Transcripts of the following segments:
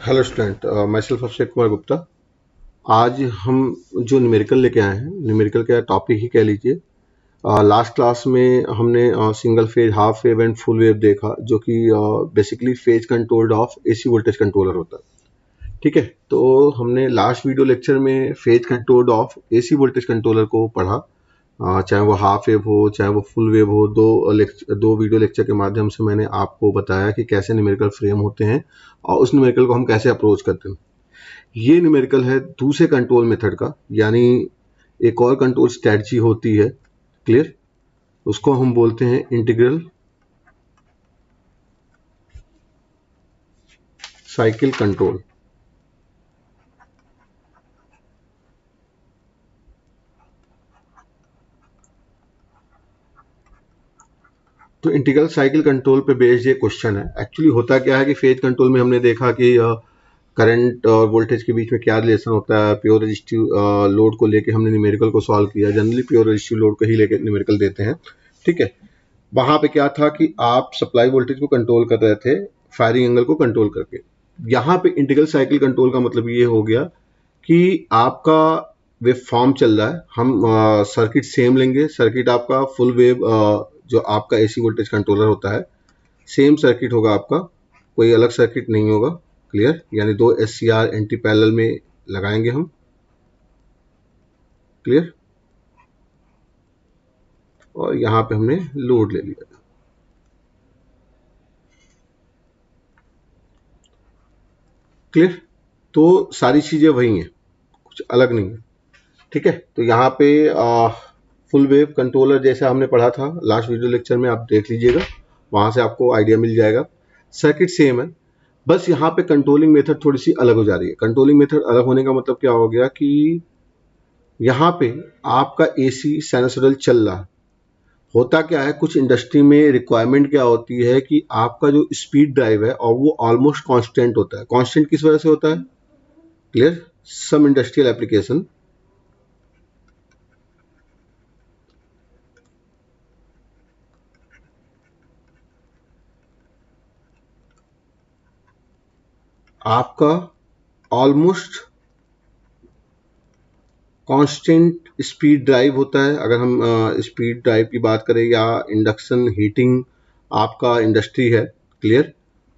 Hello student, my self Abhishek Kumar Gupta. आज हम जो न्यूमेरिकल लेके आए हैं, न्यूमेरिकल का टॉपिक ही कह लीजिए। लास्ट क्लास में हमने single phase, half wave and full wave देखा, जो कि basically phase controlled of AC voltage controller होता है। ठीक है, तो हमने लास्ट वीडियो लेक्चर में phase controlled of AC voltage controller को पढ़ा। चाहे वो हाफ वेव हो, चाहे वो फुल वेव हो। दो वीडियो लेक्चर के माध्यम से मैंने आपको बताया कि कैसे न्यूमेरिकल फ्रेम होते हैं और उस न्यूमेरिकल को हम कैसे अप्रोच करते हैं। ये न्यूमेरिकल है दूसरे कंट्रोल मेथड का, यानी एक और कंट्रोल स्ट्रेटजी होती है। क्लियर? उसको हम बोलते हैं इंटीग्रल साइकिल कंट्रोल। तो इंटीग्रल साइकिल कंट्रोल पे बेस्ड ये क्वेश्चन है। एक्चुअली होता क्या है कि फेज कंट्रोल में हमने देखा कि करंट और वोल्टेज के बीच में क्या रिलेशन होता है। प्योर रेजिस्टिव लोड को लेके हमने न्यूमेरिकल को सॉल्व किया। जनरली प्योर रेजिस्टिव लोड को ही लेके न्यूमेरिकल देते हैं। ठीक है, वहां पे क्या था कि आप सप्लाई वोल्टेज को कंट्रोल कर रहे थे फायरिंग एंगल को कंट्रोल करके। यहाँ पे इंटीग्रल साइकिल कंट्रोल का मतलब ये हो गया कि आपका वेव फॉर्म चल रहा है। हम सर्किट सेम लेंगे। सर्किट आपका फुल वेव, जो आपका एसी वोल्टेज कंट्रोलर होता है, सेम सर्किट होगा आपका, कोई अलग सर्किट नहीं होगा। क्लियर? यानी दो SCR एंटी पैरेलल में लगाएंगे हम। क्लियर? और यहाँ पे हमने लोड ले लिया। क्लियर? तो सारी चीजें वही हैं, कुछ अलग नहीं है। ठीक है, तो यहाँ पे फुल वेव कंट्रोलर जैसा हमने पढ़ा था लास्ट वीडियो लेक्चर में, आप देख लीजिएगा, वहां से आपको आइडिया मिल जाएगा। सर्किट सेम है, बस यहाँ पे कंट्रोलिंग मेथड थोड़ी सी अलग हो जा रही है। कंट्रोलिंग मेथड अलग होने का मतलब क्या हो गया कि यहाँ पे आपका AC साइनसोइडल चल रहा है। होता क्या है, कुछ इंडस्ट्री में रिक्वायरमेंट क्या होती है कि आपका जो स्पीड ड्राइव है और वो ऑलमोस्ट कांस्टेंट होता है। कांस्टेंट किस वजह से होता है? क्लियर? सम इंडस्ट्रियल एप्लीकेशन, आपका ऑलमोस्ट कांस्टेंट स्पीड ड्राइव होता है। अगर हम स्पीड ड्राइव की बात करें या इंडक्शन हीटिंग आपका इंडस्ट्री है। क्लियर?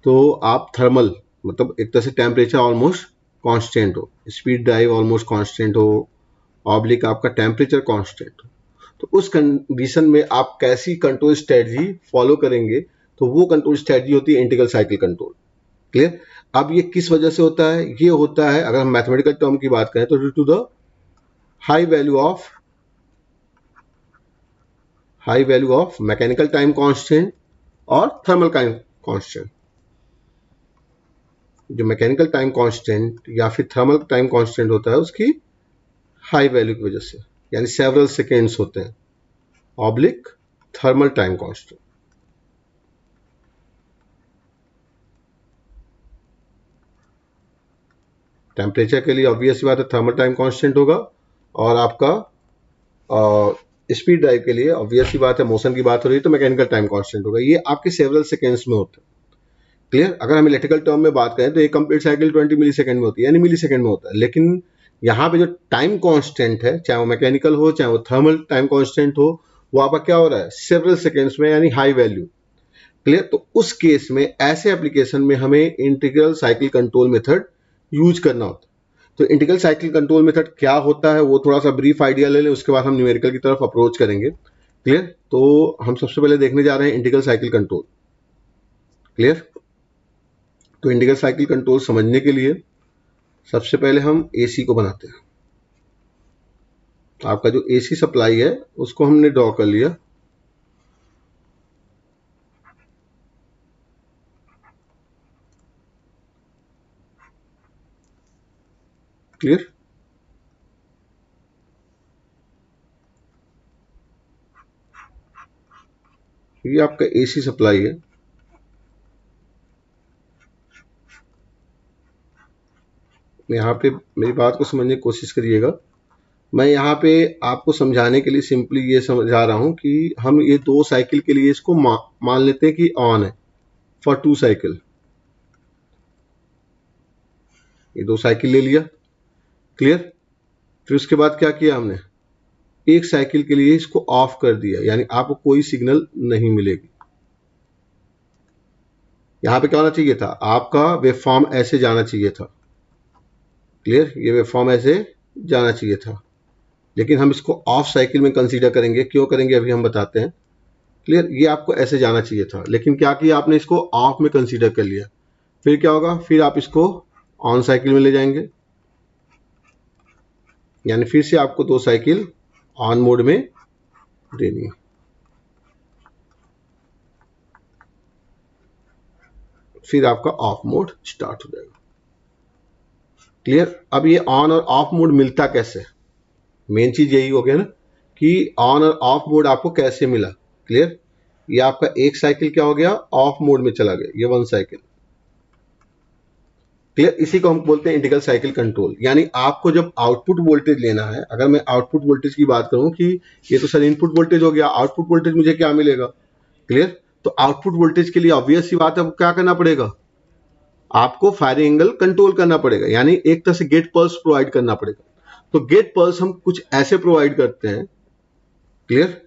तो आप थर्मल, मतलब एक तरह से टेम्परेचर ऑलमोस्ट कांस्टेंट हो, स्पीड ड्राइव ऑलमोस्ट कांस्टेंट हो, ऑब्लिक आपका टेम्परेचर कांस्टेंट हो। तो उस कंडीशन में आप कैसी कंट्रोल स्ट्रेटजी फॉलो करेंगे? तो वो कंट्रोल स्ट्रेटजी होती है इंटीग्रल साइकिल कंट्रोल। क्लियर? अब ये किस वजह से होता है? ये होता है, अगर हम मैथमेटिकल टर्म की बात करें, तो due to the high value of mechanical time constant और थर्मल टाइम कांस्टेंट। जो मैकेनिकल टाइम कांस्टेंट या फिर थर्मल टाइम कांस्टेंट होता है, उसकी हाई वैल्यू की वजह से, यानी सेवरल सेकेंड्स होते हैं, oblique thermal time constant. Temperature के लिए ऑब्वियस बात है थर्मल टाइम कांस्टेंट होगा, और आपका स्पीड ड्राइव के लिए ऑब्वियस बात है, मोशन की बात हो रही है तो मैकेनिकल टाइम कांस्टेंट होगा। ये आपके सेवरल सेकेंड्स में होता है। क्लियर? अगर हम इलेक्ट्रिकल टर्म में बात करें तो एक कंप्लीट साइकिल 20 मिली सेकेंड में होती है, यानी मिली सेकेंड में होता है। लेकिन यहाँ पे जो टाइम कांस्टेंट है, चाहे वो मैकेनिकल हो चाहे वो थर्मल टाइम कांस्टेंट हो, वो आपका क्या हो रहा है? सेवरल सेकेंड्स में, यानी हाई वैल्यू। क्लियर? तो उस केस में, ऐसे एप्लीकेशन में हमें integral cycle control method use करना होता है। तो इंटीग्रल साइकिल कंट्रोल मेथड क्या होता है, वो थोड़ा सा ब्रीफ आइडिया ले लें, उसके बाद हम न्यूमेरिकल की तरफ अप्रोच करेंगे। क्लियर? तो हम सबसे पहले देखने जा रहे हैं इंटीग्रल साइकिल कंट्रोल। क्लियर? तो इंटीग्रल साइकिल कंट्रोल समझने के लिए सबसे पहले हम AC को बनाते हैं। आपका जो AC सप्लाई है उसको हमने ड्रॉ कर लिया। क्लियर? ये आपका AC सप्लाई है। यहाँ पे मेरी बात को समझने की कोशिश करिएगा। मैं यहाँ पे आपको समझाने के लिए सिंपली ये समझा रहा हूँ कि हम ये 2 साइकिल के लिए इसको मान लेते हैं कि ऑन है फॉर 2 साइकिल। ये 2 साइकिल ले लिया, क्लियर। फिर उसके बाद क्या किया हमने, एक साइकिल के लिए इसको ऑफ कर दिया, यानी आपको कोई सिग्नल नहीं मिलेगी। यहां पे क्या होना चाहिए था, आपका वेवफॉर्म ऐसे जाना चाहिए था, क्लियर, ये वेवफॉर्म ऐसे जाना चाहिए था, लेकिन हम इसको ऑफ साइकिल में कंसीडर करेंगे। क्यों करेंगे अभी हम बताते हैं, क्लियर। ये आपको ऐसे जाना चाहिए था, लेकिन क्या किया आपने, इसको ऑफ में कंसीडर कर लिया। फिर क्या होगा, फिर आप इसको ऑन साइकिल में ले जाएंगे, यानी फिर से आपको 2 साइकिल ऑन मोड में देनी है। फिर आपका ऑफ मोड स्टार्ट हो जाएगा, क्लियर। अब ये ऑन और ऑफ मोड मिलता कैसे, मेन चीज यही हो गया ना कि ऑन और ऑफ मोड आपको कैसे मिला, क्लियर। ये आपका एक साइकिल क्या हो गया, ऑफ मोड में चला गया, ये 1 साइकिल, क्लियर। इसी को हम बोलते हैं इंटीग्रल साइकिल कंट्रोल। यानी आपको जब आउटपुट वोल्टेज लेना है, अगर मैं आउटपुट वोल्टेज की बात करूं कि ये तो सर इनपुट वोल्टेज हो गया, आउटपुट वोल्टेज मुझे क्या मिलेगा, क्लियर। तो आउटपुट वोल्टेज के लिए ऑब्वियस सी बात है, क्या करना पड़ेगा, आपको फायरिंग एंगल कंट्रोल करना पड़ेगा, यानी एक तरह से गेट पल्स प्रोवाइड करना पड़ेगा। तो गेट पल्स हम कुछ ऐसे प्रोवाइड करते हैं, क्लियर।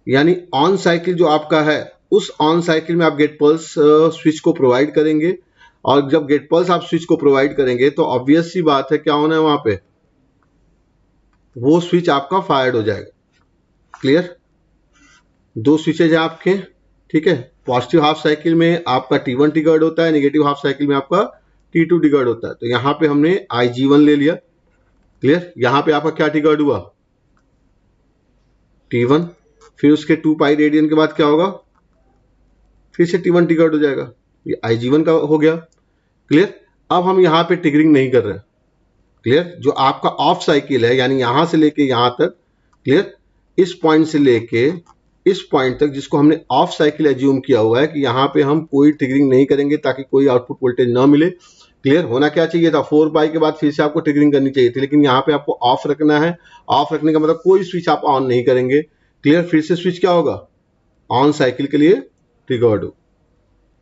यानी ऑन साइकिल जो आपका है, उस ऑन साइकिल में आप गेट पल्स स्विच को प्रोवाइड करेंगे, और जब गेट पल्स आप स्विच को प्रोवाइड करेंगे तो ऑब्वियस सी बात है क्या होना है, वहां पे वो स्विच आपका फायर्ड हो जाएगा, क्लियर। 2 स्विचेज है आपके, ठीक है। पॉजिटिव हाफ साइकिल में आपका T1 ट्रिगर्ड होता है, नेगेटिव हाफ साइकिल में आपका T2 ट्रिगर्ड होता है। तो यहां पे हमने IG1 ले लिया, क्लियर। यहां पे आपका क्या ट्रिगर्ड हुआ, T1। फिर उसके 2 पाई रेडियन के बाद क्या होगा, फिर से T1 ट्रिगर्ड हो जाएगा, ये IG1 का हो गया, क्लियर। अब हम यहां पे ट्रिगरिंग नहीं कर रहे हैं, क्लियर। जो आपका ऑफ साइकिल है, यानी यहां से लेके यहां तक, क्लियर, इस पॉइंट से लेके इस पॉइंट तक, जिसको हमने ऑफ साइकिल एज्यूम किया हुआ है कि यहां पे हम कोई ट्रिगरिंग नहीं करेंगे ताकि कोई आउटपुट वोल्टेज ना मिले, क्लियर। होना क्या चाहिए था, 4 पाई के बाद फिर से आपको ट्रिगरिंग करनी चाहिए थी, लेकिन यहाँ पे आपको ऑफ रखना है। ऑफ रखने का मतलब कोई स्विच आप ऑन नहीं करेंगे, क्लियर। फिर से स्विच क्या होगा, ऑन साइकिल के लिए ट्रिगर्ड हो।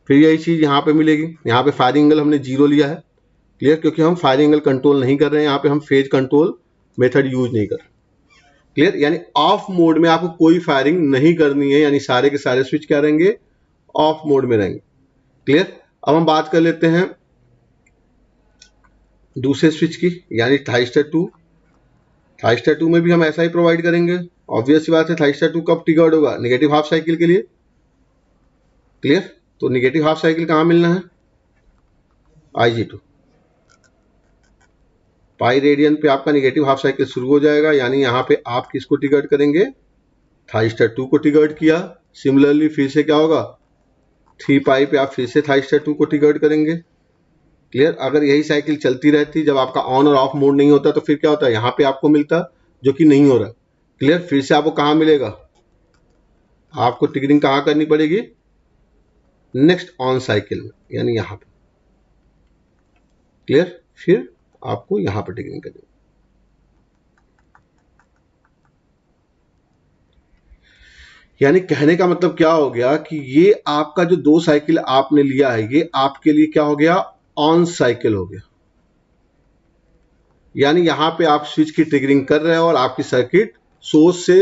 फिर यही चीज यहाँ पे मिलेगी, यहाँ पे फायरिंग एंगल हमने 0 लिया है, क्लियर, क्योंकि हम फायरिंग एंगल कंट्रोल नहीं कर रहे हैं, यहाँ पे हम फेज कंट्रोल मेथड यूज नहीं कर रहे, क्लियर। यानी ऑफ मोड में आपको कोई फायरिंग नहीं करनी है, यानी सारे के सारे स्विच क्या रहेंगे, ऑफ मोड में रहेंगे, क्लियर। अब हम बात कर लेते हैं दूसरे स्विच की, यानी थाइस्टर 2। थाइस्टर 2 में भी हम ऐसा ही प्रोवाइड करेंगे। ऑब्वियस बात है, थाइस्टर 2 कब ट्रिगर्ड होगा, नेगेटिव हाफ साइकिल के लिए, क्लियर। तो नेगेटिव हाफ साइकिल कहां मिलना है, IG2 पाई रेडियन पे आपका नेगेटिव हाफ साइकिल शुरू हो जाएगा, यानी यहां पे आप किसको ट्रिगर्ड करेंगे, थाइस्टर 2 को ट्रिगर्ड किया। सिमिलरली फिर से क्या होगा, 3 पाई पे आप फिर से थाइस्टर 2 को ट्रिगर्ड करेंगे, क्लियर। अगर यही साइकिल चलती रहती, जब आपका ऑन और ऑफ मोड नहीं होता, तो फिर क्या होता है, यहां पे आपको मिलता, जो कि नहीं हो रहा, क्लियर। फिर से आपको कहां मिलेगा, आपको ट्रिगरिंग कहां करनी पड़ेगी, नेक्स्ट ऑन साइकिल में, यानी यहां पे, क्लियर। फिर आपको यहां पर ट्रिगरिंग करनी, यानी कहने का मतलब क्या हो गया कि ये आपका जो 2 साइकिल आपने लिया है, ये आपके लिए क्या हो गया, ऑन साइकिल हो गया। यानी यहां पे आप स्विच की ट्रिगरिंग कर रहे हैं और आपकी सर्किट सोर्स से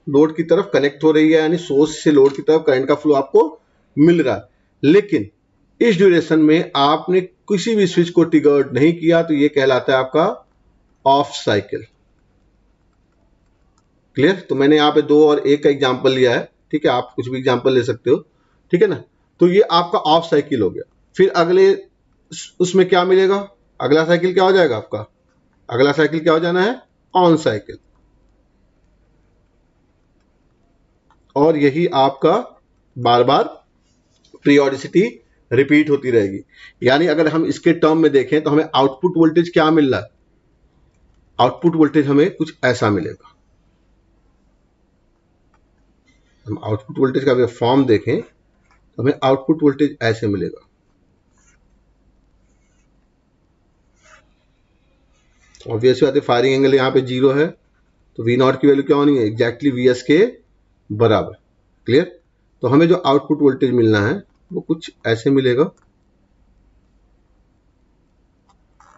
लोड की तरफ कनेक्ट हो रही है, यानी सोर्स से लोड की तरफ करंट का फ्लो आपको मिल रहा है। लेकिन इस ड्यूरेशन में आपने किसी भी स्विच को ट्रिगर्ड नहीं किया, तो ये कहलाता है आपका ऑफ साइकिल, क्लियर। तो मैंने यहाँ पे 2 और 1 का एग्जांपल लिया है, ठीक है, आप कुछ भी एग्जांपल ले सकते हो, ठीक है ना। तो ये आपका ऑफ साइकिल हो गया। फिर अगले उसमें क्या मिलेगा, अगला साइकिल क्या हो जाएगा आपका, अगला साइकिल क्या हो जाना है, ऑन साइकिल। और यही आपका बार बार पीरियोडिसिटी रिपीट होती रहेगी। यानी अगर हम इसके टर्म में देखें तो हमें आउटपुट वोल्टेज क्या मिल रहा है, आउटपुट वोल्टेज हमें कुछ ऐसा मिलेगा। हम आउटपुट वोल्टेज का अगर फॉर्म देखें तो हमें आउटपुट वोल्टेज ऐसे मिलेगा। ऑब्वियस बात है, फायरिंग एंगल यहाँ पे 0 है, तो V0 की वैल्यू क्या होनी है, एग्जैक्टली VS के बराबर, क्लियर। तो हमें जो आउटपुट वोल्टेज मिलना है वो कुछ ऐसे मिलेगा,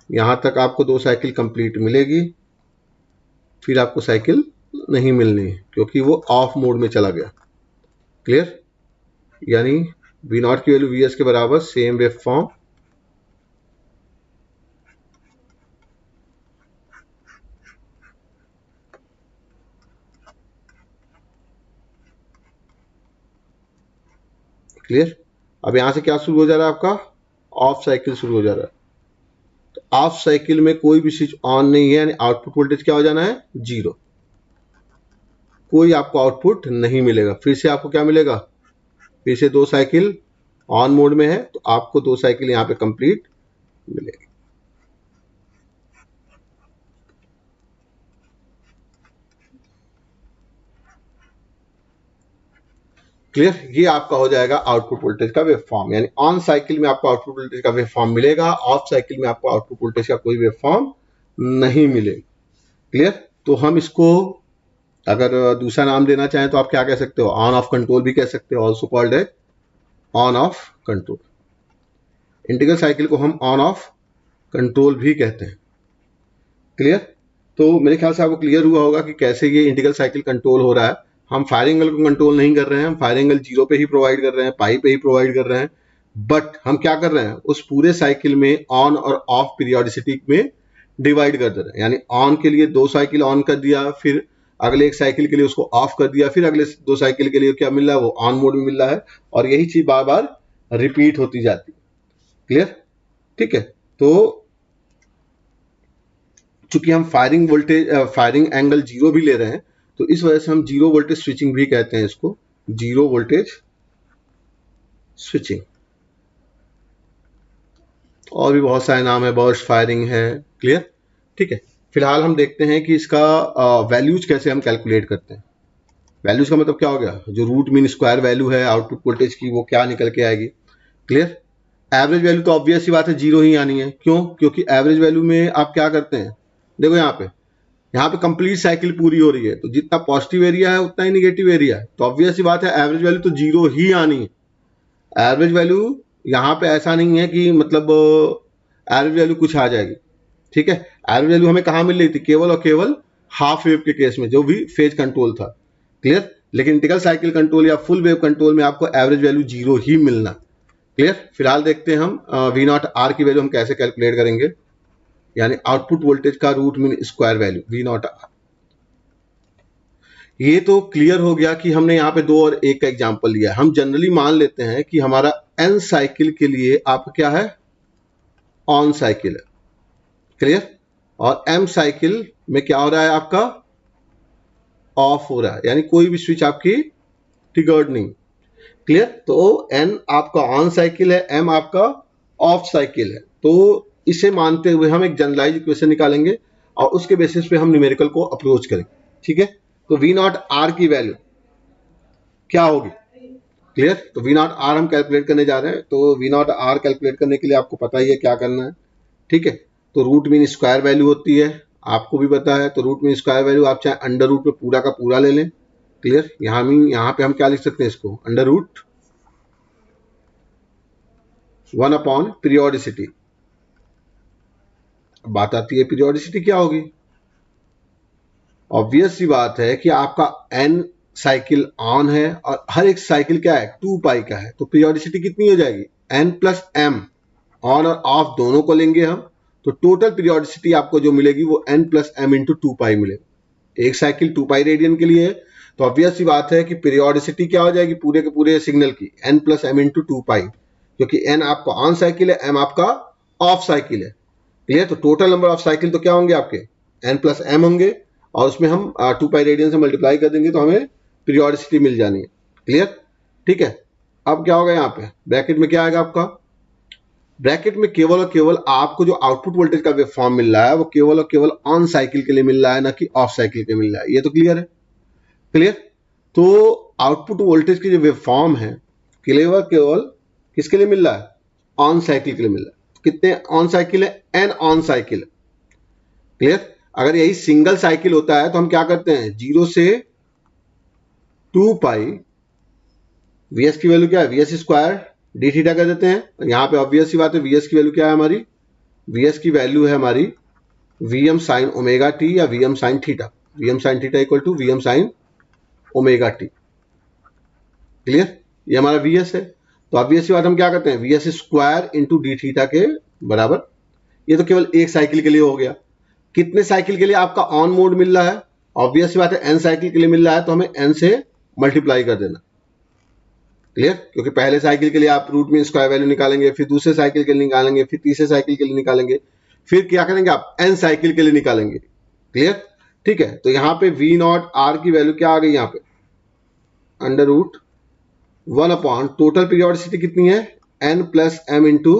यहां तक आपको 2 साइकिल कंप्लीट मिलेगी, फिर आपको साइकिल नहीं मिलनी है क्योंकि वो ऑफ मोड में चला गया। क्लियर? यानी वी नॉट की वैल्यू वी एस के बराबर, सेम वेव फॉर्म, क्लियर? अब यहां से क्या शुरू हो जा रहा है आपका, ऑफ साइकिल शुरू हो जा रहा है। तो ऑफ साइकिल में कोई भी स्विच ऑन नहीं है, यानी आउटपुट वोल्टेज क्या हो जाना है, 0। कोई आपको आउटपुट नहीं मिलेगा। फिर से आपको क्या मिलेगा, फिर से 2 साइकिल ऑन मोड में है तो आपको 2 साइकिल यहां पे कंप्लीट मिलेगी। क्लियर? ये आपका हो जाएगा आउटपुट वोल्टेज का वेव फॉर्म, यानी ऑन साइकिल में आपको आउटपुट वोल्टेज का वेव फॉर्म मिलेगा, ऑफ साइकिल में आपको आउटपुट वोल्टेज का कोई वेव फॉर्म नहीं मिलेगा। क्लियर? तो हम इसको अगर दूसरा नाम देना चाहें तो आप क्या कह सकते हो, ऑन ऑफ कंट्रोल भी कह सकते हो, ऑल्सो कॉल्ड है on off control. Integral cycle को हम ऑन ऑफ कंट्रोल भी कहते हैं। क्लियर? तो मेरे ख्याल से आपको क्लियर हुआ होगा कि कैसे ये इंटीग्रल साइकिल कंट्रोल हो रहा है। हम फायर एंगल को कंट्रोल नहीं कर रहे हैं, हम फायर एंगल 0 पे ही प्रोवाइड कर रहे हैं, पाई पे ही प्रोवाइड कर रहे हैं, बट हम क्या कर रहे हैं, उस पूरे साइकिल में ऑन और ऑफ पीरियोडिसिटी में डिवाइड कर दे रहे हैं। यानी ऑन के लिए 2 साइकिल ऑन कर दिया, फिर अगले एक साइकिल के लिए उसको ऑफ कर दिया, फिर अगले 2 साइकिल के लिए क्या मिल रहा है, वो ऑन मोड में मिल रहा है, और यही चीज बार बार रिपीट होती जाती है। क्लियर? ठीक है। तो चूंकि हम फायरिंग एंगल 0 भी ले रहे हैं, तो इस वजह से हम 0 वोल्टेज स्विचिंग भी कहते हैं इसको, 0 वोल्टेज स्विचिंग। और भी बहुत सारे नाम है, बर्स्ट फायरिंग है। क्लियर? ठीक है। फिलहाल हम देखते हैं कि इसका वैल्यूज कैसे हम कैलकुलेट करते हैं। वैल्यूज का मतलब क्या हो गया, जो रूट मीन स्क्वायर वैल्यू है आउटपुट वोल्टेज की, वो क्या निकल के आएगी। क्लियर? एवरेज वैल्यू तो ऑब्वियस सी बात है 0 ही आनी है। क्यों? क्योंकि एवरेज वैल्यू में आप क्या करते हैं, देखो यहाँ पे कंप्लीट साइकिल पूरी हो रही है, तो जितना पॉजिटिव एरिया है उतना ही निगेटिव एरिया है, तो ऑब्वियस सी बात है एवरेज वैल्यू तो 0 ही आनी है। एवरेज वैल्यू यहाँ पे ऐसा नहीं है कि मतलब एवरेज वैल्यू कुछ आ जाएगी। ठीक है? एवरेज वैल्यू हमें कहाँ मिल रही थी, केवल और केवल हाफ वेव के केस में, जो भी फेज कंट्रोल था। क्लियर? लेकिन इंटीग्रल साइकिल कंट्रोल या फुल वेव कंट्रोल में आपको एवरेज वैल्यू 0 ही मिलना। क्लियर? फिलहाल देखते हैं हम वी नॉट आर की वैल्यू हम कैसे कैलकुलेट करेंगे, यानी आउटपुट वोल्टेज का root mean square value V not R. ये तो क्लियर हो गया कि हमने यहाँ पे 2 और 1 का एग्जांपल लिया है। हम जनरली मान लेते हैं कि हमारा n साइकिल के लिए आप क्या है, ऑन साइकिल है। क्लियर? और m साइकिल में क्या हो रहा है, आपका ऑफ हो रहा है, यानी कोई भी स्विच आपकी ट्रिगर्ड नहीं। क्लियर? तो n आपका ऑन साइकिल है, m आपका ऑफ साइकिल है। तो इसे मानते हुए हम एक जनरलाइज इक्वेशन निकालेंगे और उसके बेसिस पे हम न्यूमेरिकल को अप्रोच करेंगे। ठीक है? तो वी नॉट आर की वैल्यू क्या होगी। क्लियर? तो वी नॉट आर हम कैलकुलेट करने जा रहे हैं, तो वी नॉट आर कैलकुलेट करने के लिए आपको पता ही है क्या करना है। ठीक है? तो रूट मीन स्क्वायर वैल्यू होती है, आपको भी पता है। तो रूट मीन स्क्वायर वैल्यू आप चाहे अंडर रूट में पूरा का पूरा ले लें। क्लियर? यहाँ पे हम क्या लिख सकते हैं इसको, अंडर रूट 1 अपॉन पीरियोडिसिटी। बात आती है पीरियोडिसिटी क्या होगी। ऑब्वियस सी बात है कि आपका n साइकिल ऑन है और हर एक साइकिल क्या है, 2 पाई का है, तो पीरियोडिसिटी कितनी हो जाएगी, n प्लस एम। ऑन और ऑफ दोनों को लेंगे हम, तो टोटल पीरियोडिसिटी आपको जो मिलेगी वो n प्लस एम इंटू 2 पाई मिलेगी। एक साइकिल 2 पाई रेडियन के लिए है, तो ऑब्वियस सी बात है कि पीरियोडिसिटी क्या हो जाएगी पूरे के पूरे सिग्नल की, n प्लस एम इंटू 2 पाई, क्योंकि n आपका ऑन साइकिल है, m आपका ऑफ साइकिल है। क्लियर? तो टोटल नंबर ऑफ साइकिल तो क्या होंगे आपके, n प्लस एम होंगे, और उसमें हम 2 पाई रेडियन से मल्टीप्लाई कर देंगे तो हमें पीरियोडिसिटी मिल जानी है। क्लियर? ठीक है। अब क्या होगा, यहाँ पे ब्रैकेट में क्या आएगा आपका, ब्रैकेट में केवल और केवल आपको जो आउटपुट वोल्टेज का वेव फॉर्म मिल रहा है वो केवल और केवल ऑन साइकिल के लिए मिल रहा है, ना कि ऑफ साइकिल के मिल रहा है। ये तो क्लियर है। क्लियर? तो आउटपुट वोल्टेज की जो वेव फॉर्म है केवल केवल किसके लिए मिल रहा है, ऑन साइकिल के लिए मिल रहा है। कितने ऑन साइकिल है, एन ऑन साइकिल। क्लियर? अगर यही सिंगल साइकिल होता है तो हम क्या करते हैं, 0 से 2 पाई वीएस की वैल्यू क्या है, वीएस स्क्वायर डी थीटा कर देते हैं। यहां पे ऑब्वियस सी बात है वीएस की वैल्यू क्या है हमारी, वी एस की वैल्यू है हमारी V M sine omega T या V M sine theta, V M sine theta equal to V M sine omega T. Clear, ये हमारा वी एस है। तो ऑब्वियस सी बात हम क्या करते हैं, V S square into D theta के बराबर। ये तो केवल एक साइकिल के लिए हो गया। कितने साइकिल के लिए आपका ऑन मोड मिल रहा है, ऑब्वियस सी बात है एन साइकिल के लिए मिल रहा है, तो हमें एन से मल्टीप्लाई कर देना। क्लियर, क्योंकि पहले साइकिल के लिए आप रूट मीन स्क्वायर वैल्यू निकालेंगे, फिर दूसरे साइकिल के लिए निकालेंगे, फिर तीसरे साइकिल के लिए निकालेंगे, फिर क्या करेंगे आप एन साइकिल के लिए निकालेंगे। क्लियर, ठीक है। तो यहाँ पे वी नॉट आर की वैल्यू क्या आ गई, यहाँ पे under root 1 upon total periodicity कितनी है, N plus M into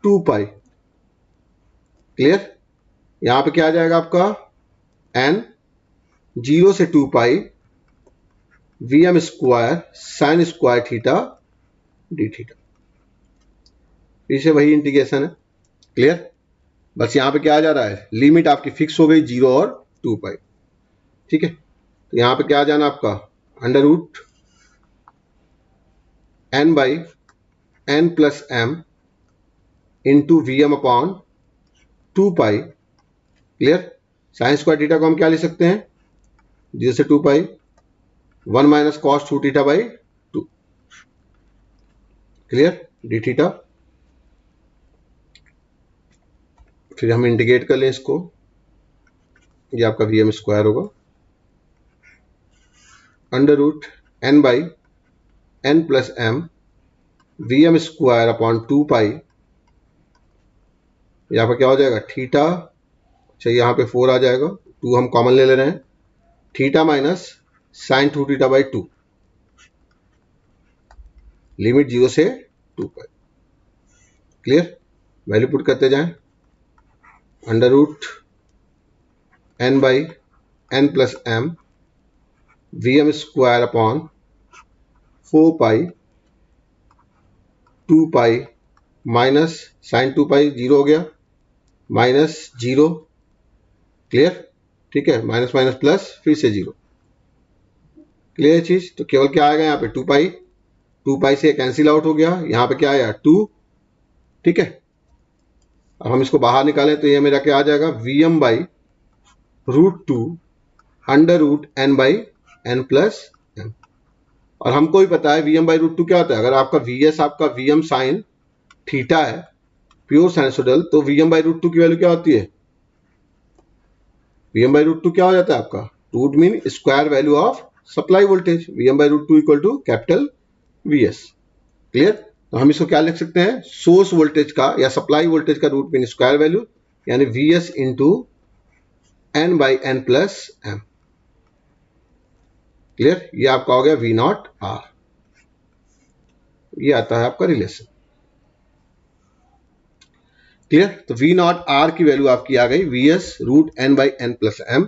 2 pi. Clear, यहां पे क्या आ जाएगा आपका एन 0 से 2 pi V M square sine square theta D theta, फिर से वही इंटीग्रेशन है। क्लियर, बस यहां पे क्या आ जा रहा है, लिमिट आपकी फिक्स हो गई 0 और 2 पाई। ठीक है, तो यहां पे क्या आ जाना आपका under root N by N plus M into v m upon 2 pi. Clear, sine square theta को हम क्या लिख सकते हैं, 0 से 2 pi 1 minus cos 2 theta by 2। Clear, d theta, फिर हम इंटीग्रेट कर लें इसको, ये आपका वी एम स्क्वायर होगा under root N by N plus m v M square upon 2 pi. यहाँ पर क्या हो जाएगा थीटा, अच्छा यहाँ पे 4 आ जाएगा, 2 हम कॉमन ले रहे हैं, theta minus sine 2 theta by 2, limit 0 से 2 पाई। क्लियर, वैल्यू पुट करते जाएं, under root N by N plus m v M square upon 4 pi 2 pi minus sine 2 pi 0 हो गया माइनस 0। क्लियर, ठीक है, माइनस माइनस प्लस फिर से 0। Clear चीज, तो केवल क्या आएगा यहाँ पे 2 पाई, 2 पाई से कैंसिल आउट हो गया, यहाँ पे क्या आया 2। ठीक है, अब हम इसको बाहर निकालें तो ये मेरा क्या आ जाएगा v m by root 2 under root N by N plus m. और हमको भी पता है वी एम बाई रूट 2 क्या होता है, अगर आपका वी एस आपका वी एम साइन थीटा है प्योर साइनसोइडल, तो वी एम बाई रूट 2 की वैल्यू क्या होती है, वी एम बाई रूट 2 क्या हो जाता है आपका, root mean square value of supply voltage, v m by root 2 equal to capital v s. Clear, तो हम इसको क्या लिख सकते हैं, सोर्स वोल्टेज का या सप्लाई वोल्टेज का रूट मीन स्क्वायर वैल्यू, यानी v s into N by N plus M. Clear, ये आपका हो गया वी नॉट आर, ये आता है आपका रिलेशन। क्लियर, तो वी नॉट आर की वैल्यू आपकी आ गई V S root N by N plus M.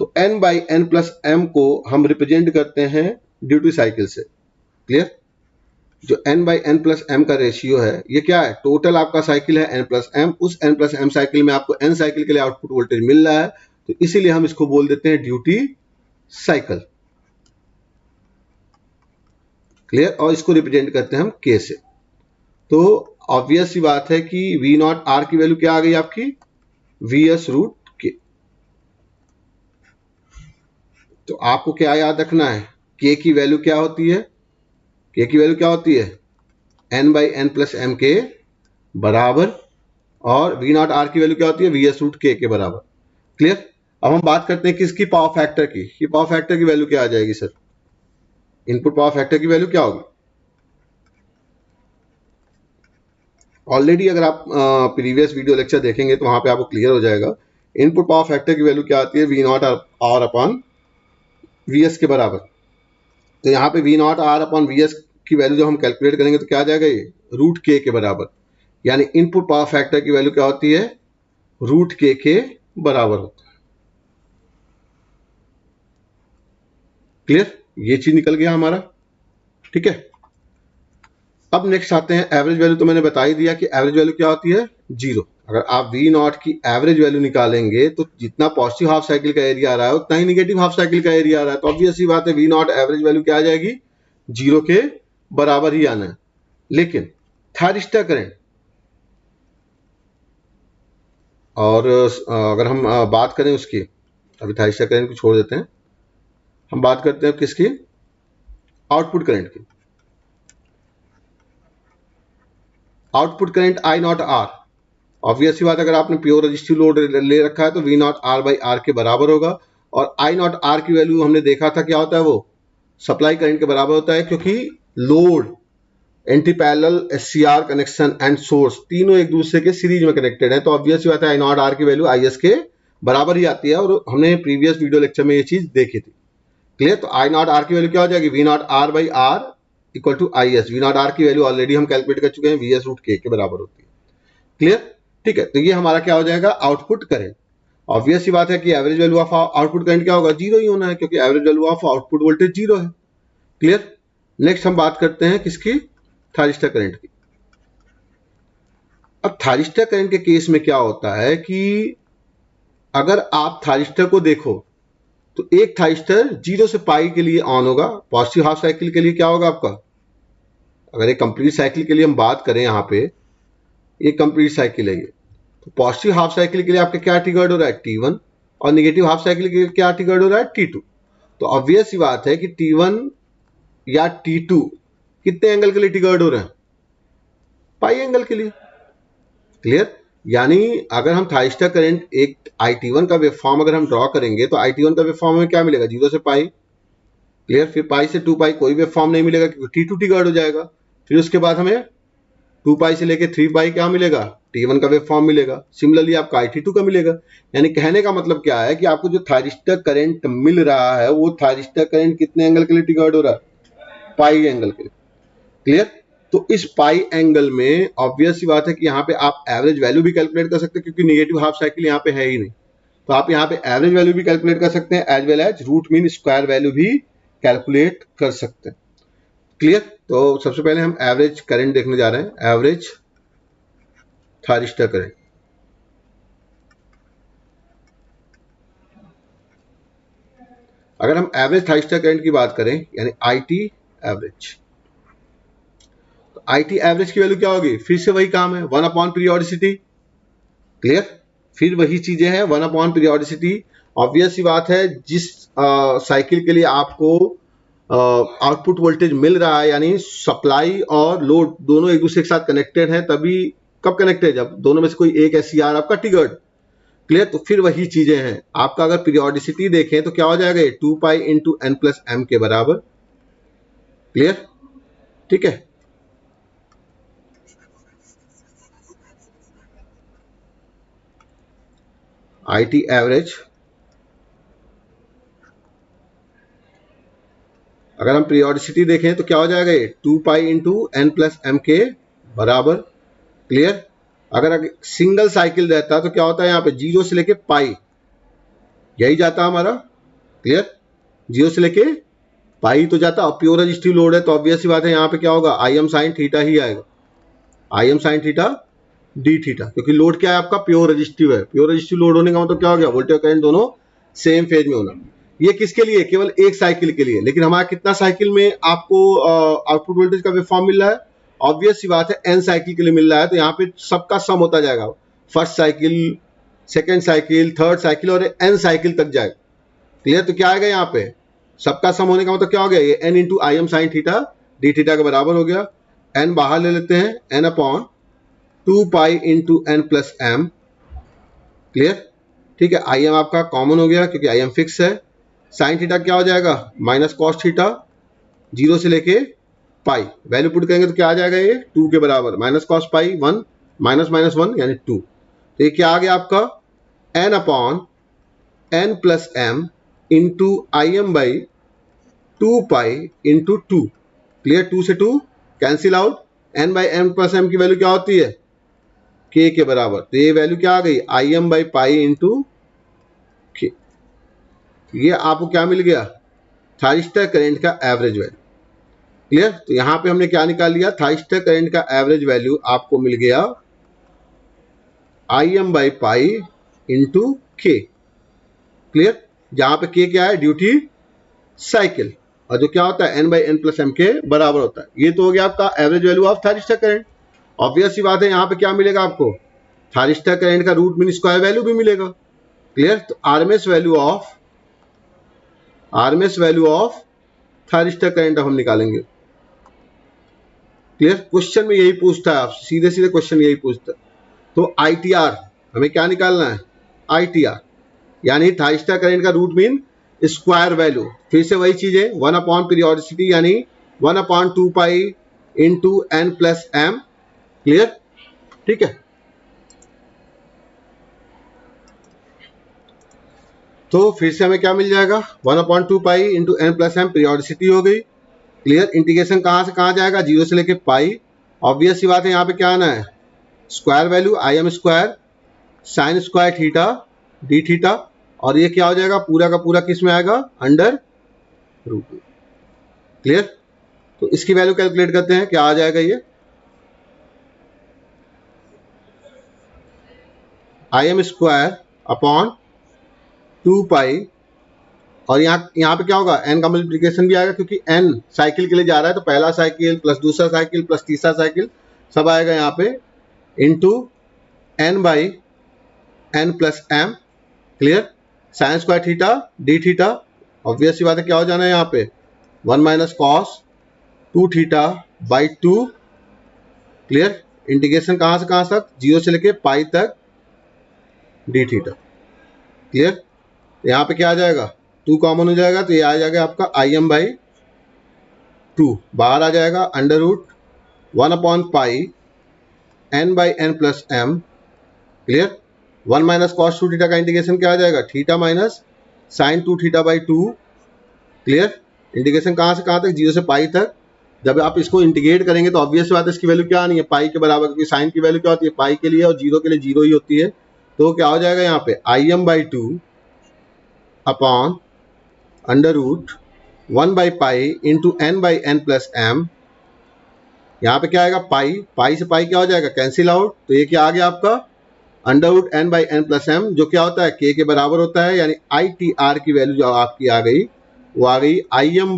तो N by N plus M को हम रिप्रेजेंट करते हैं ड्यूटी साइकिल से। क्लियर, जो n by N plus M का रेशियो है, ये क्या है, टोटल आपका साइकिल है n प्लस एम, उस n प्लस एम साइकिल में आपको n साइकिल के लिए आउटपुट वोल्टेज मिल रहा है, तो इसीलिए हम इसको बोल देते हैं ड्यूटी साइकिल। क्लियर, और इसको रिप्रेजेंट करते हैं हम k से। तो ऑब्वियस सी बात है कि वी नॉट आर की वैल्यू क्या आ गई आपकी, वी एस रूट के। तो आपको क्या याद रखना है, k की वैल्यू क्या होती है, k की वैल्यू क्या होती है n by N plus M के बराबर, और वी नॉट आर की वैल्यू क्या होती है वी एस रूट के बराबर। क्लियर, अब हम बात करते हैं किसकी, पावर फैक्टर की। ये पावर फैक्टर की वैल्यू क्या आ जाएगी सर, इनपुट पावर फैक्टर की वैल्यू क्या होगी, ऑलरेडी अगर आप प्रीवियस वीडियो लेक्चर देखेंगे तो वहां पे आपको क्लियर हो जाएगा। इनपुट पावर फैक्टर की वैल्यू क्या आती है, we not r upon v s के बराबर। तो यहाँ पे we not r upon v s की वैल्यू जब हम कैलकुलेट करेंगे तो क्या आ जाएगा, ये रूट के बराबर, यानी इनपुट पावर फैक्टर की वैल्यू क्या होती है, रूट के बराबर होता है। क्लियर, ये चीज निकल गया हमारा। ठीक है, अब नेक्स्ट आते हैं एवरेज वैल्यू। तो मैंने बता ही दिया कि एवरेज वैल्यू क्या होती है, 0। अगर आप वी नॉट की एवरेज वैल्यू निकालेंगे तो जितना पॉजिटिव हाफ साइकिल का एरिया आ रहा है उतना ही निगेटिव हाफ साइकिल का एरिया आ रहा है, तो ऑब्वियस सी बात है वी नॉट एवरेज वैल्यू क्या आ जाएगी, 0 के बराबर ही आना है। लेकिन थायरिस्टर करंट, और अगर हम बात करें उसकी, अभी थाइरिस्टर करंट को छोड़ देते हैं, हम बात करते हैं किसकी, आउटपुट करंट की। Output current I naught R, obvious सी बात, अगर आपने प्योर रजिस्टिव लोड ले रखा है तो we not are by are के बराबर होगा। और आई नॉट आर की वैल्यू हमने देखा था क्या होता है, वो सप्लाई करंट के बराबर होता है, क्योंकि load, anti parallel, SCR connection and source तीनों एक दूसरे के सीरीज में कनेक्टेड है, तो ऑब्वियस बात है आई नॉट आर की वैल्यू आई एस के बराबर ही आती है, और हमने प्रीवियस वीडियो लेक्चर में ये चीज देखी थी। क्लियर? तो आई नॉट आर की वैल्यू क्या हो जाएगी, v not are by r equal to i s. V not are की वैल्यू ऑलरेडी हम कैलकुलेट कर चुके हैं, वी एस रूट के बराबर होती है। क्लियर? ठीक है, तो ये हमारा क्या हो जाएगा, आउटपुट करंट। ऑब्वियस सी बात है कि average value of output current क्या होगा, जीरो ही होना है, क्योंकि average value of output voltage zero है। क्लियर? नेक्स्ट हम बात करते हैं किसकी, थाइरिस्टर करंट की। अब थाइरिस्टर करंट के केस में क्या होता है कि अगर आप थाइरिस्टर को देखो तो एक थाइरिस्टर 0 से पाई के लिए ऑन होगा, पॉजिटिव हाफ साइकिल के लिए क्या होगा आपका, अगर एक कंप्लीट साइकिल के लिए हम बात करें, यहां पे एक कंप्लीट साइकिल है ये, तो पॉजिटिव हाफ साइकिल के लिए आपका क्या ट्रिगर्ड हो रहा है, T1, और नेगेटिव हाफ साइकिल के लिए क्या ट्रिगर्ड हो रहा है, T2। तो ऑब्वियस सी बात है कि T1 या T2 कितने एंगल के लिए ट्रिगर्ड हो रहे हैं, पाई एंगल के लिए। क्लियर? यानी अगर हम थाइरिस्टर करंट एक IT1 का वेव फॉर्म अगर हम ड्रॉ करेंगे तो IT1 का वेव फॉर्म में क्या मिलेगा, 0 से पाई। क्लियर? फिर पाई से 2 पाई कोई वेव फॉर्म नहीं मिलेगा, क्योंकि T2 ट्रिगर्ड हो जाएगा। फिर उसके बाद हमें 2 पाई से लेके 3 पाई क्या मिलेगा, T1 का वेव फॉर्म मिलेगा। सिमिलरली आपका IT2 का मिलेगा। यानी कहने का मतलब क्या है कि आपको जो थाइरिस्टर करंट मिल रहा है वो थाइरिस्टर करंट कितने एंगल के लिए ट्रिगर्ड हो रहा है, पाई एंगल के लिए। क्लियर? तो इस पाई एंगल में ऑब्वियस सी बात है कि यहाँ पे आप एवरेज वैल्यू भी कैलकुलेट कर सकते हैं, क्योंकि नेगेटिव हाफ साइकिल यहाँ पे है ही नहीं, तो आप यहाँ पे एवरेज वैल्यू भी कैलकुलेट कर सकते हैं, as well as root mean square value भी कैलकुलेट कर सकते हैं। क्लियर? तो सबसे पहले हम एवरेज करंट देखने जा रहे हैं, एवरेज थाइरिस्टर करंट। अगर हम एवरेज थाइरिस्टर करंट की बात करें, यानी आईटी एवरेज, तो आईटी एवरेज की वैल्यू क्या होगी, फिर से वही काम है, 1 अपॉन पीरियोडिसिटी। क्लियर? फिर वही चीजें हैं, 1 अपॉन पीरियोडिसिटी। ऑब्वियस सी बात है, जिस साइकिल के लिए आपको आउटपुट वोल्टेज मिल रहा है, यानी सप्लाई और लोड दोनों एक दूसरे के साथ कनेक्टेड है, तभी कब कनेक्टेड, जब दोनों में से कोई एक एससीआर आपका ट्रिगर्ड। क्लियर? तो फिर वही चीजें हैं, आपका अगर पीरियोडिसिटी देखें तो क्या हो जाएगा, 2 pi into n plus M के बराबर। क्लियर? ठीक है, आईटी एवरेज अगर हम पीरियोडिसिटी देखें तो क्या हो जाएगा, 2 pi into n plus M के बराबर। क्लियर? अगर सिंगल साइकिल रहता तो क्या होता है, यहाँ पे 0 से लेके पाई यही जाता हमारा। क्लियर? 0 से लेके पाई तो जाता, और प्योर रजिस्टिव लोड है तो ऑब्वियस सी बात है यहाँ पे क्या होगा, आई एम साइन थीटा ही आएगा, आई m sine theta D theta, क्योंकि लोड क्या है आपका, प्योर रजिस्टिव है। प्योर रजिस्टिव लोड होने का मतलब क्या हो गया, वोल्टेज करंट दोनों सेम फेज में होना। ये किसके लिए, केवल एक साइकिल के लिए, लेकिन हमारा कितना साइकिल में आपको आउटपुट वोल्टेज का वेव फॉर्म मिल रहा है, ऑब्वियस सी बात है एन साइकिल के लिए मिल रहा है, तो यहाँ पे सबका सम होता जाएगा, first cycle, second cycle, third cycle और एन साइकिल तक जाएगा। क्लियर? तो क्या आएगा यहाँ पे, सबका सम होने का मतलब क्या हो गया, ये n into i m sine theta D theta के बराबर हो गया। एन बाहर ले लेते हैं, n upon 2 pi into n plus M. Clear? ठीक है, आई एम आपका कॉमन हो गया क्योंकि आई एम फिक्स है। साइन थीटा क्या हो जाएगा, माइनस कॉस थीटा, 0 से लेके पाई, वैल्यू पुट करेंगे तो क्या आ जाएगा, ये 2 के बराबर, minus cos pi 1 minus minus 1 यानी 2। तो ये क्या आ गया आपका, n upon n plus M into i m by 2 pi into 2। Clear? 2 से 2 cancel out, n by m plus m की वैल्यू क्या होती है, के बराबर, तो ये वैल्यू क्या आ गई, i m by pi into के। ये आपको क्या मिल गया, थाइरिस्टर करंट का एवरेज वैल्यू। क्लियर? तो यहां पे हमने क्या निकाल लिया, थाइरिस्टर करंट का एवरेज वैल्यू आपको मिल गया आई एम बाई पाई इंटू के। क्लियर? जहां पे के क्या है, ड्यूटी साइकिल, और जो क्या होता है N by N plus M के बराबर होता है। ये तो हो गया आपका average value of thyristor current. Obvious सी बात है, यहाँ पे क्या मिलेगा आपको, थायरिस्टर करंट का रूट मीन स्क्वायर वैल्यू भी मिलेगा। क्लियर। तो RMS value of thyristor current अब हम निकालेंगे। क्लियर। क्वेश्चन में यही पूछता है आपसे, सीधे सीधे क्वेश्चन यही पूछता है। तो आईटीआर हमें क्या निकालना है, आईटीआर यानी थायरिस्टर करंट का रूट मीन स्क्वायर वैल्यू। फिर से वही चीज है, 1 अपॉन पीरियोडिसिटी यानी 1 upon 2 pi into n plus M. Clear. ठीक है। तो फिर से हमें क्या मिल जाएगा, 1 upon 2 pi into n plus m periodicity हो गई। क्लियर। इंटीग्रेशन कहां से कहां जाएगा, 0 से लेके पाई। ऑब्वियस सी बात है, यहाँ पे क्या आना है, square value I am square sine square theta D theta, और ये क्या हो जाएगा, पूरा का पूरा किस में आएगा, अंडर रूट। क्लियर। तो इसकी वैल्यू कैलकुलेट करते हैं, क्या आ जाएगा, ये आई एम स्क्वायर अपॉन 2 पाई, और यहाँ पे क्या होगा, एन का मल्टीप्लिकेशन भी आएगा क्योंकि एन साइकिल के लिए जा रहा है, तो पहला साइकिल प्लस दूसरा साइकिल प्लस तीसरा साइकिल सब आएगा यहाँ पे, into N by N plus M. Clear. Sine square theta D theta, obvious सी बात है क्या हो जाना है यहाँ पे, 1 minus cos 2 theta by 2। Clear. Integration कहां से कहां तक, 0 से लेके पाई तक डी थीटा। क्लियर। यहाँ पे क्या आ जाएगा, 2 कॉमन हो जाएगा, तो ये आ जाएगा आपका आई एम बाई 2, बाहर आ जाएगा under root 1 upon pi n by N plus M. Clear. 1 minus cos 2 theta का इंटीग्रेशन क्या आ जाएगा, theta minus sine 2 theta by 2। Clear. Integration कहां से कहां तक, 0 से पाई तक। जब आप इसको इंटीग्रेट करेंगे तो ऑब्वियस बात है इसकी वैल्यू क्या आनी है, पाई के बराबर, क्योंकि साइन की वैल्यू क्या होती है, पाई के लिए और 0 के लिए 0 ही होती है। तो क्या हो जाएगा यहाँ पे, i m by 2 upon under root 1 by pi into N by N plus m. यहाँ पे क्या आएगा, पाई, पाई से पाई क्या हो जाएगा, कैंसिल आउट, तो ये क्या आ गया आपका, under root N by N plus m, जो क्या होता है, के के बराबर होता है, यानी आई टी आर की वैल्यू जो आपकी आ गई वो आ गई i m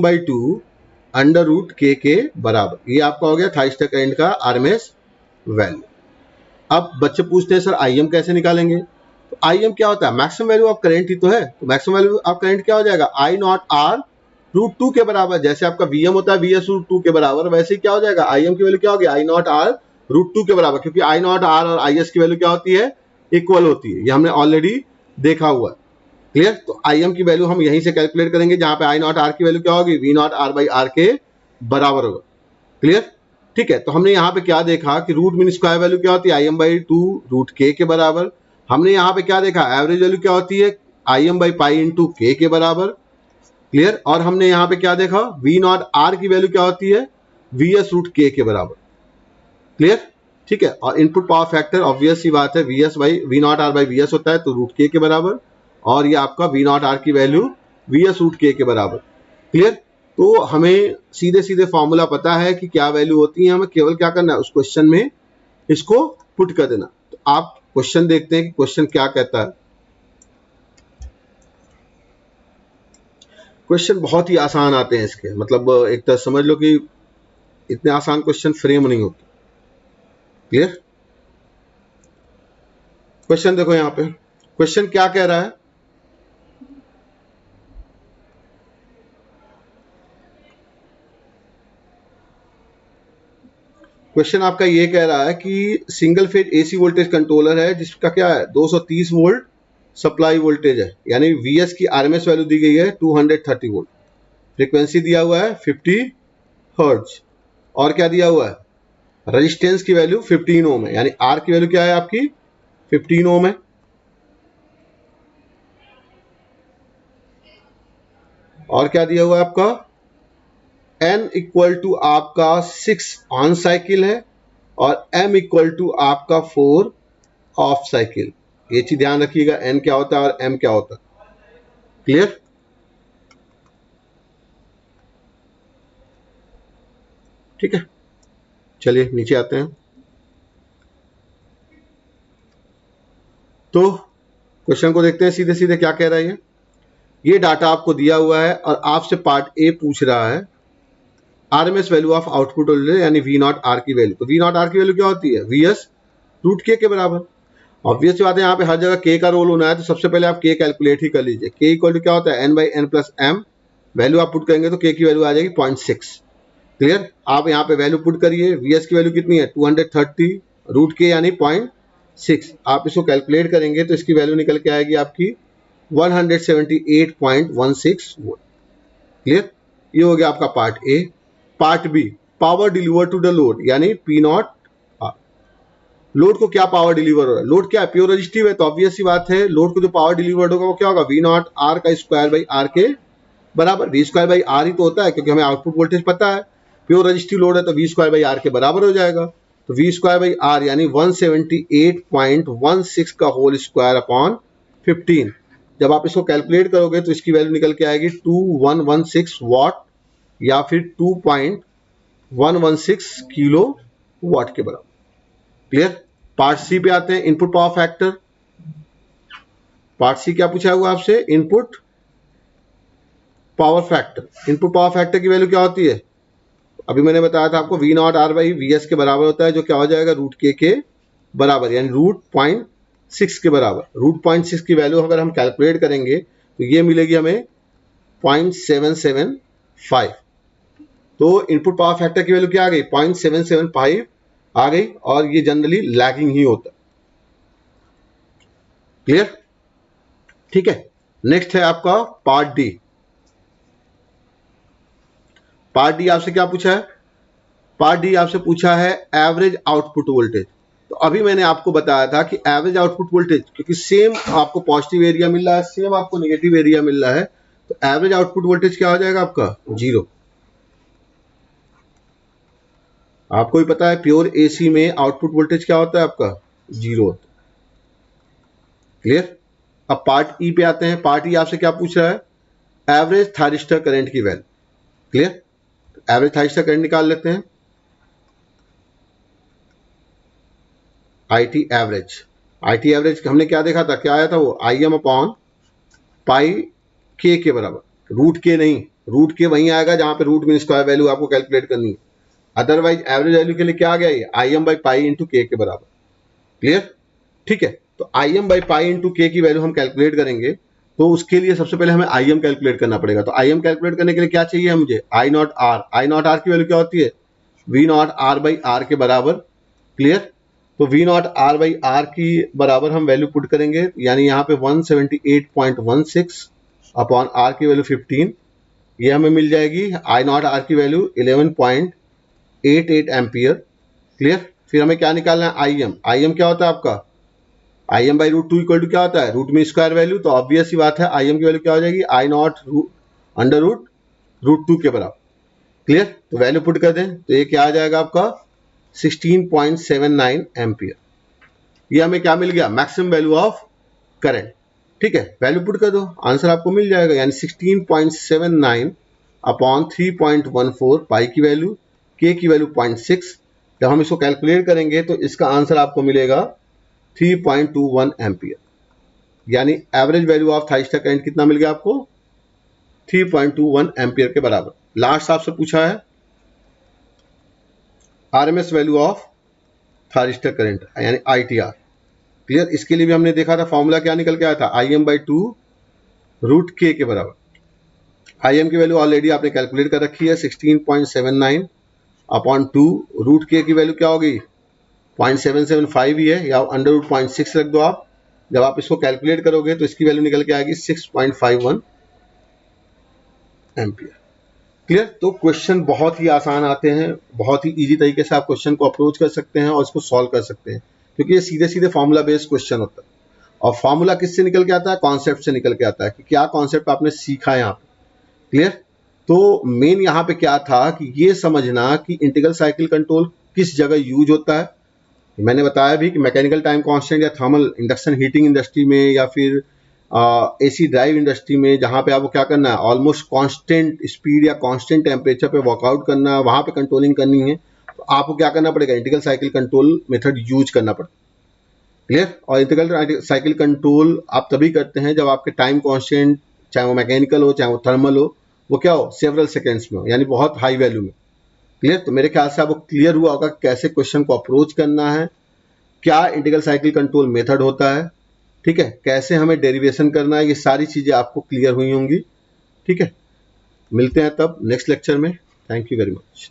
by 2 under root के बराबर। ये आपका हो गया थायरिस्टर करंट का आरएमएस वैल्यू। अब बच्चे पूछते हैं सर आई एम कैसे निकालेंगे, तो आई एम क्या होता है, मैक्सिमम वैल्यू ऑफ करंट ही तो है, तो मैक्सिमम वैल्यू ऑफ करंट क्या हो जाएगा, आई नॉट आर रूट 2 के बराबर। जैसे आपका वीएम होता है वीएस रूट 2 के बराबर, वैसे ही क्या हो जाएगा, आई एम की वैल्यू क्या होगी, आई नॉट आर रूट 2 के बराबर, क्योंकि आई नॉट आर और आई एस की वैल्यू क्या होती है, इक्वल होती है, ये हमने ऑलरेडी देखा हुआ है। क्लियर। तो आई एम की वैल्यू हम यहीं से कैलकुलेट करेंगे, जहां पे आई नॉट आर की वैल्यू क्या होगी, v not are by are के बराबर होगा। क्लियर। ठीक है। तो हमने यहाँ पे क्या देखा कि रूट मीन स्क्वायर वैल्यू क्या होती है, आई एम बाई 2 रूट के बराबर। हमने यहाँ पे क्या देखा, एवरेज वैल्यू क्या होती है, i m by pi into के बराबर। क्लियर। और हमने यहाँ पे क्या देखा, वी नॉट आर की वैल्यू क्या होती है, वी एस रूट के बराबर। क्लियर। ठीक है। और इनपुट पावर फैक्टर ऑब्वियस सी बात है, v s by v not are by v s होता है, तो रूट के बराबर, और ये आपका वी नॉट आर की वैल्यू वी एस रूट के बराबर। क्लियर। तो हमें सीधे सीधे फॉर्मूला पता है कि क्या वैल्यू होती है, हमें केवल क्या करना है, उस क्वेश्चन में इसको पुट कर देना। तो आप क्वेश्चन देखते हैं कि क्वेश्चन क्या कहता है। क्वेश्चन बहुत ही आसान आते हैं इसके, मतलब एक तरह समझ लो कि इतने आसान क्वेश्चन फ्रेम नहीं होते। क्लियर। क्वेश्चन देखो, यहां पे क्वेश्चन क्या कह रहा है, क्वेश्चन आपका ये कह रहा है कि single phase AC voltage controller है जिसका क्या है, 230 वोल्ट सप्लाई वोल्टेज है, यानी वीएस की आरएमएस वैल्यू दी गई है 230 वोल्ट, फ्रीक्वेंसी दिया हुआ है 50 हर्ट्ज, और क्या दिया हुआ है, रेजिस्टेंस की वैल्यू 15 ओम है, यानी आर की वैल्यू क्या है आपकी 15 ओम है, और क्या दिया हुआ है आपका n इक्वल टू आपका 6 ऑन साइकिल है, और m इक्वल टू आपका 4 ऑफ साइकिल। ये चीज ध्यान रखिएगा, n क्या होता है और m क्या होता है। क्लियर। ठीक है। चलिए नीचे आते हैं। तो क्वेश्चन को देखते हैं सीधे सीधे क्या कह रहा है। ये डाटा आपको दिया हुआ है और आपसे पार्ट ए पूछ रहा है, RMS value of output voltage यानी वी नॉट आर की वैल्यू। तो वी नॉट आर की वैल्यू क्या होती है? वी एस रूट के बराबर। ऑब्वियस बात है, यहाँ पे हर जगह के का रोल होना है, तो सबसे पहले आप के कैलकुलेट ही कर लीजिए। के इक्वल टू क्या होता है? N by N plus m. Value आप पुट करेंगे तो के की वैल्यू आ जाएगी 0.6। क्लियर? आप यहाँ पे वैल्यू पुट करिए, वी एस की वैल्यू कितनी है? 230 रूट के यानी 0.6। आप इसको कैलकुलेट करेंगे तो इसकी वैल्यू निकल के आएगी आपकी 178.16 वोल्ट। क्लियर? ये हो गया आपका part a. Part b, power deliver to the load यानी पी नॉट। लोड को क्या पावर डिलीवर हो रहा है? लोड क्या है? प्योर रेजिस्टिव है, तो ऑब्वियस सी बात है लोड को जो पावर डिलीवर्ड होगा वो क्या होगा? वी नॉट आर का स्क्वायर बाई आर के बराबर। वी स्क्वायर बाई आर ही तो होता है, क्योंकि हमें आउटपुट वोल्टेज पता है। प्योर रेजिस्टिव लोड है तो वी स्क्वायर बाई आर के बराबर हो जाएगा। तो वी स्क्वायर बाई आर यानी 178.16 का होल स्क्वायर अपॉन 15। जब आप इसको कैलकुलेट करोगे तो इसकी वैल्यू निकल के आएगी 2116 वॉट या फिर 2.116 किलो वॉट के बराबर। क्लियर? पार्ट सी पे आते हैं, input power factor. Part c क्या पूछा हुआ आपसे? Input power factor. Input power factor की वैल्यू क्या होती है? अभी मैंने बताया था आपको, v not are by v s के बराबर होता है, जो क्या हो जाएगा? रूट के बराबर यानी रूट 0.6 के बराबर। रूट 0.6 की वैल्यू अगर हम कैलकुलेट करेंगे तो ये मिलेगी हमें 0.775। तो इनपुट पावर फैक्टर की वैल्यू क्या आ गई? 0.775 आ गई, और ये जनरली लैगिंग ही होता है। क्लियर? ठीक है। नेक्स्ट है आपका पार्ट डी। पार्ट डी आपसे क्या पूछा है? पार्ट डी आपसे पूछा है एवरेज आउटपुट वोल्टेज। तो अभी मैंने आपको बताया था कि एवरेज आउटपुट वोल्टेज, क्योंकि सेम आपको पॉजिटिव एरिया मिल रहा है, सेम आपको नेगेटिव एरिया मिल रहा है, तो एवरेज आउटपुट वोल्टेज क्या हो जाएगा आपका? 0। आपको भी पता है प्योर एसी में आउटपुट वोल्टेज क्या होता है आपका? 0 होता है। क्लियर? अब पार्ट ई पे आते हैं। पार्ट ई आपसे क्या पूछ रहा है? एवरेज थायरिस्टर करंट की value. Clear? Average thyristor current निकाल लेते हैं। आईटी एवरेज, आईटी एवरेज हमने क्या देखा था? क्या आया था वो? आई एम अपॉन पाई के बराबर। रूट के नहीं, रूट के वहीं आएगा जहां पे रूट मीन स्क्वायर वैल्यू आपको कैलकुलेट करनी है। अदरवाइज एवरेज वैल्यू के लिए क्या आ गया? ये आई एम बाई पाई इंटू के बराबर। क्लियर? ठीक है। तो आई एम बाई पाई इंटू के की वैल्यू हम कैलकुलेट करेंगे, तो उसके लिए सबसे पहले हमें आई एम कैलकुलेट करना पड़ेगा। तो आई एम कैलकुलेट करने के लिए क्या चाहिए मुझे? I naught R. I naught are की वैल्यू क्या होती है? We not are by are के बराबर। क्लियर? तो we not are by R की बराबर हम वैल्यू पुट करेंगे, यानी यहाँ पे 178.16 अपॉन आर की वैल्यू 15। ये हमें मिल जाएगी। आई नॉट आर की वैल्यू 11.88 एम्पियर। क्लियर? फिर हमें क्या निकालना है? I M. आई एम क्या होता है आपका? I m by root 2 equal to क्या होता है? Root mean square value. तो ऑब्वियस सी बात है आई एम की वैल्यू क्या हो जाएगी? आई नॉट अंडर रूट 2 के बराबर। क्लियर? तो वैल्यू पुट कर दें तो ये क्या आ जाएगा आपका? 16.79 एम्पियर। ये हमें क्या मिल गया? Maximum value of current. ठीक है, वैल्यू पुट कर दो, आंसर आपको मिल जाएगा, यानी 16.79 अपॉन 3.14 पाई की वैल्यू, के की वैल्यू 0.6। जब हम इसको कैलकुलेट करेंगे तो इसका आंसर आपको मिलेगा 3.21 एम्पियर। यानी average value of thyristor current कितना मिल गया आपको? 3.21 एम्पियर के बराबर। लास्ट आपसे पूछा है RMS value of thyristor current यानी आईटीआर। क्लियर? इसके लिए भी हमने देखा था फॉर्मूला क्या निकल के आया था? आई एम बाई 2 रूट के बराबर। आई एम की वैल्यू ऑलरेडी आपने कैलकुलेट कर रखी है 16.79 अपॉन 2 रूट के की वैल्यू क्या होगी? 0.775 ही है, या अंडर रूट 0.6 रख दो आप। जब आप इसको कैलकुलेट करोगे तो इसकी वैल्यू निकल के आएगी 6.51 एम्पियर। क्लियर? तो क्वेश्चन बहुत ही आसान आते हैं, बहुत ही इजी तरीके से आप क्वेश्चन को अप्रोच कर सकते हैं और इसको सॉल्व कर सकते हैं, क्योंकि ये सीधे सीधे फॉर्मूला बेस्ड क्वेश्चन होता है। और फॉर्मूला किससे निकल के आता है? कॉन्सेप्ट से निकल के आता है कि क्या कॉन्सेप्ट आपने सीखा है यहाँ पे। क्लियर? तो मेन यहाँ पे क्या था कि ये समझना कि इंटीग्रल साइकिल कंट्रोल किस जगह यूज होता है। मैंने बताया भी कि मैकेनिकल टाइम कांस्टेंट या थर्मल इंडक्शन हीटिंग इंडस्ट्री में या फिर एसी ड्राइव इंडस्ट्री में, जहाँ पे आपको क्या करना है, ऑलमोस्ट कांस्टेंट स्पीड या कांस्टेंट टेम्परेचर पे वर्कआउट करना है, वहाँ पे कंट्रोलिंग करनी है, तो आपको क्या करना पड़ेगा? Integral cycle control method use करना पड़ेगा। क्लियर? और इंटीग्रल साइकिल कंट्रोल आप तभी करते हैं जब आपके टाइम कांस्टेंट, चाहे वो मैकेनिकल हो चाहे वो थर्मल हो, वो क्या हो? सेवरल सेकेंड्स में हो, यानी बहुत हाई वैल्यू में। क्लियर? तो मेरे ख्याल से आपको क्लियर हुआ होगा कैसे क्वेश्चन को अप्रोच करना है, क्या इंटीग्रल साइकिल कंट्रोल मेथड होता है, ठीक है, कैसे हमें डेरिवेशन करना है, ये सारी चीजें आपको क्लियर हुई होंगी। ठीक है, मिलते हैं तब नेक्स्ट लेक्चर में। Thank you very much.